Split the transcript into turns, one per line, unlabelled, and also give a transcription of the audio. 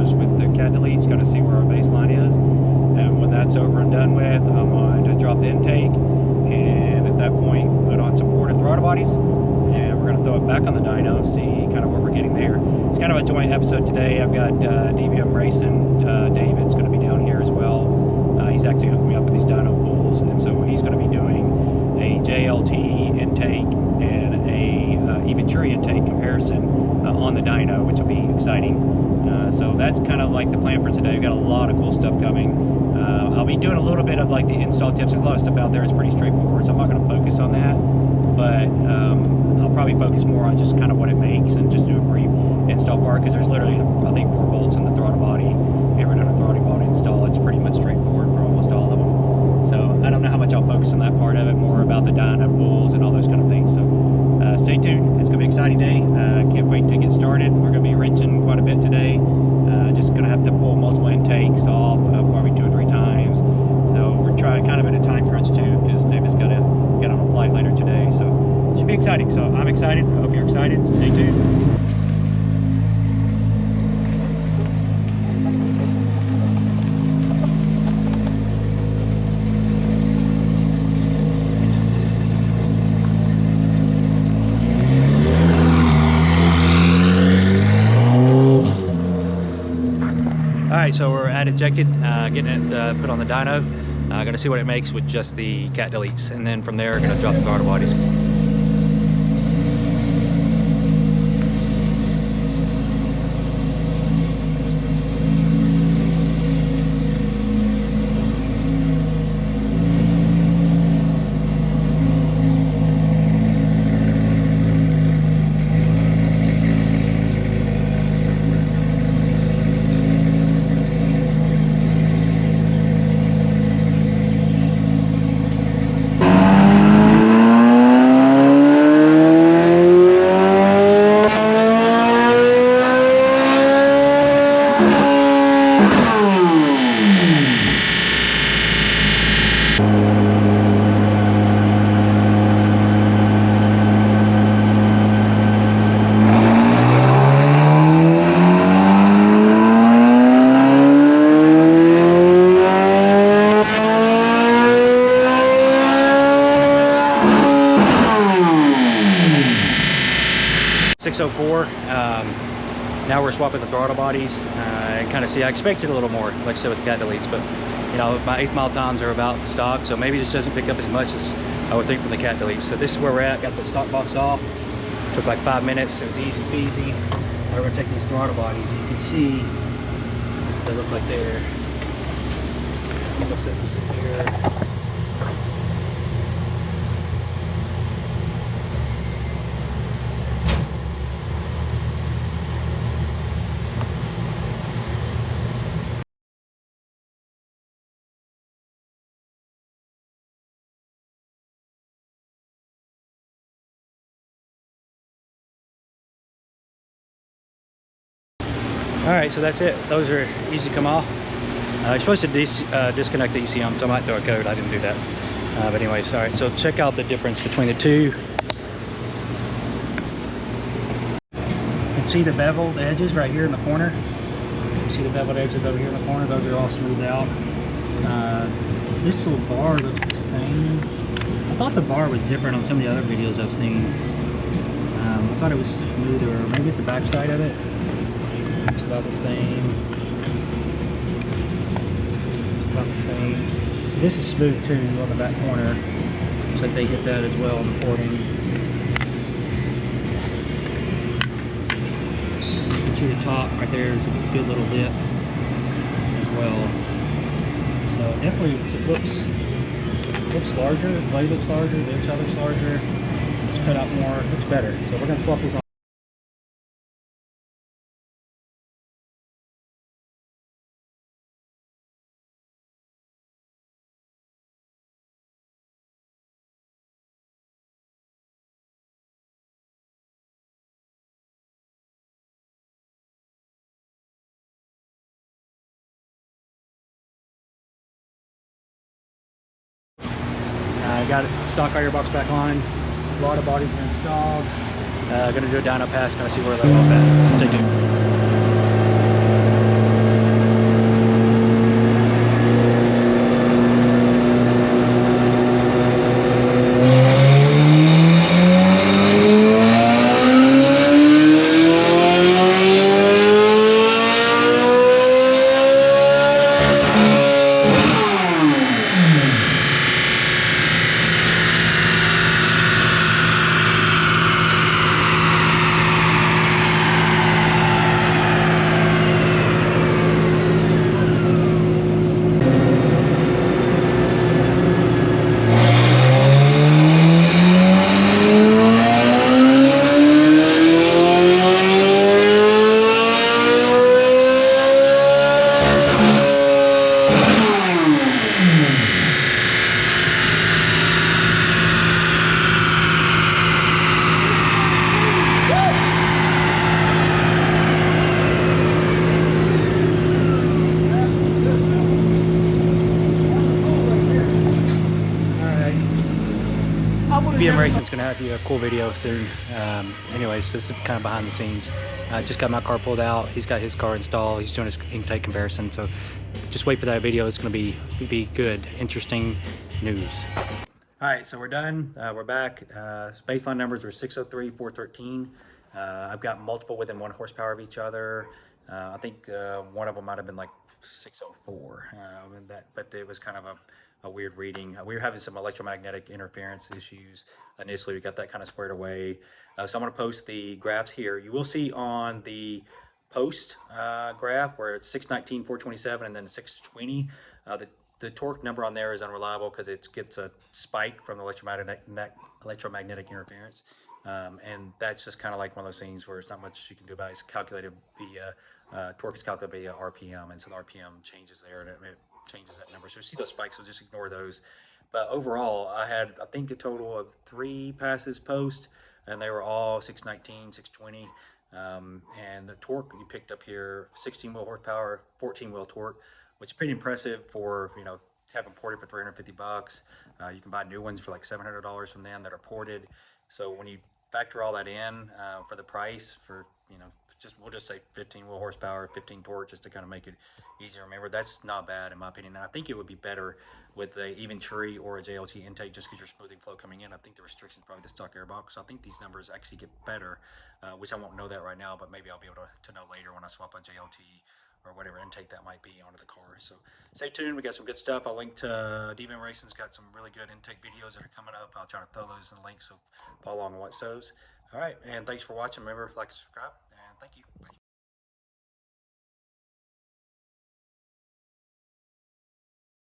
pulls with the cat deletes, got to see where our baseline is. And when that's over and done with, I'm going to drop the intake, and at that point put on supported throttle bodies, and we're going to throw it back on the dyno, see kind of where we're getting there. It's kind of a joint episode today. I've got Dbmracing, David's going to be down here as well. He's actually hooked me up with these dyno pulls, and so he's going to be doing a JLT intake and a eventuri intake comparison on the dyno, which will be exciting. So that's kind of like the plan for today. We've got a lot of cool stuff coming. I'll be doing a little bit of like the install tips. There's a lot of stuff out there. It's pretty straightforward, so I'm not going to focus on that. But I'll probably focus more on just kind of what it makes and just do a brief install part, because there's literally, I think, 4 bolts in the throttle body. If you ever done a throttle body install, it's pretty much straightforward for almost all of them. So I don't know how much I'll focus on that part of it, more about the dyno pulls and all those kind of things. So stay tuned. It's going to be an exciting day. Can't wait to get started. We're going to be wrenching quite a bit today. Just going to have to pull multiple intakes off, probably 2 or 3 times. So we're trying kind of at a time crunch too, because David's got to get on a flight later today. So it should be exciting. So I'm excited. I hope you're excited. Stay tuned. Alright, so we're at injected, getting it put on the dyno. Going to see what it makes with just the cat deletes, and then from there going to drop the throttle bodies. Now we're swapping the throttle bodies and kind of see. I expected a little more, like I said, with the cat deletes, but you know, my 8th mile times are about stock, so maybe this doesn't pick up as much as I would think from the cat deletes. So this is where we're at. Got the stock box off. Took like 5 minutes. It was easy peasy. We're gonna take these throttle bodies. You can see this is what they look like there. I'm gonna set this in here. Alright, so that's it. Those are easy to come off. You're supposed to disconnect the ECM, so I might throw a code. I didn't do that. But anyways, alright, so check out the difference between the two. You can see the beveled edges right here in the corner. You see the beveled edges over here in the corner? Those are all smoothed out. This little bar looks the same. I thought the bar was different on some of the other videos I've seen. I thought it was smoother. Maybe it's the back side of it. It's about the same. It's about the same. So this is smooth too on the back corner. Looks like they hit that as well on the porting. You can see the top right there is a good little lip as well. So definitely it looks larger. The blade looks larger. The inside looks larger. It's cut out more. It looks better. So we're gonna swap these on. I got stock iron box back on. Throttle bodies are installed. Gonna do a dyno pass, gonna see where they're all at. Stay tuned. Dbmracing is going to have you a cool video soon. Anyways, this is kind of behind the scenes. I just got my car pulled out. He's got his car installed. He's doing his intake comparison. So just wait for that video. It's going to be good, interesting news. All right, so we're done. We're back. Baseline numbers were 603, 413. I've got multiple within 1 horsepower of each other. I think one of them might have been like 604, but it was kind of a weird reading. We were having some electromagnetic interference issues. Initially, we got that kind of squared away. So I'm going to post the graphs here. You will see on the post graph where it's 619, 427, and then 620. The torque number on there is unreliable because it gets a spike from the electromagnetic interference. And that's just kind of like one of those things where there's not much you can do about it. It's calculated via, torque is calculated via RPM, and so the RPM changes there, and it changes that number. So you see those spikes, so just ignore those. But overall, I had, I think, a total of 3 passes post, and they were all 619, 620. And the torque you picked up here, 16 wheel horsepower, 14 wheel torque, which is pretty impressive for, you know, having ported for $350. You can buy new ones for like $700 from them that are ported. So when you factor all that in for the price, for, you know, we'll just say 15 wheel horsepower, 15 torque, just to kind of make it easier. Remember, that's not bad in my opinion. And I think it would be better with a eventuri or a JLT intake, just because you're smoothing flow coming in. I think the restriction is probably the stock airbox. So I think these numbers actually get better, which I won't know that right now, but maybe I'll be able to know later when I swap a JLT or whatever intake that might be onto the car. So stay tuned. We got some good stuff. I'll link to Dbmracing's got some really good intake videos that are coming up. I'll try to throw those in the links, so follow along and watch those. All right, and thanks for watching. Remember, like and subscribe, and thank you. Bye.